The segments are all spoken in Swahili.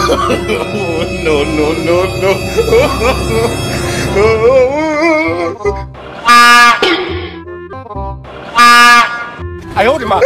No, no, no, no. 哎呦我的妈！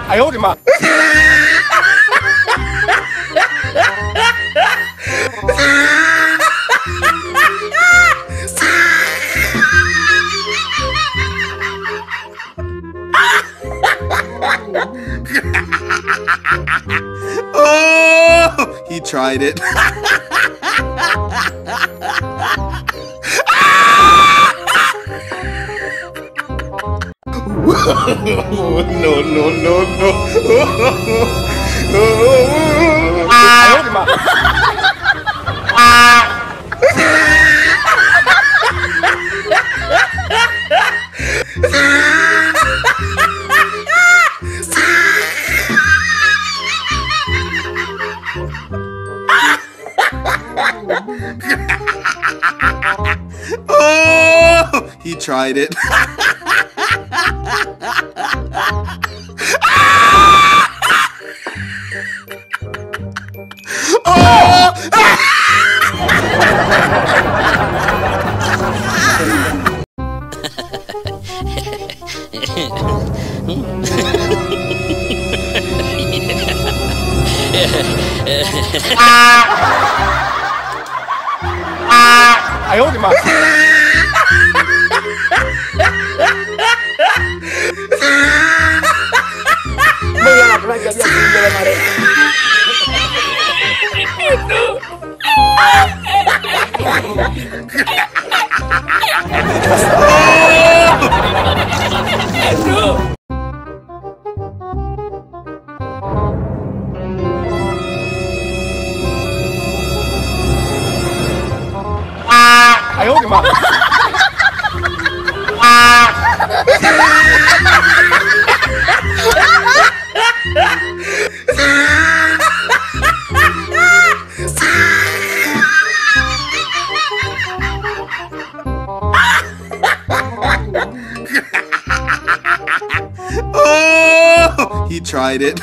哎呦我的妈！Oh, he tried it. No, no, no, no. 哎呦我的妈！Oh, he tried it. Oh. 哎呦我的妈！Voy a la playa de aquí de la marea. Ay, oh, ma. Oh, he tried it.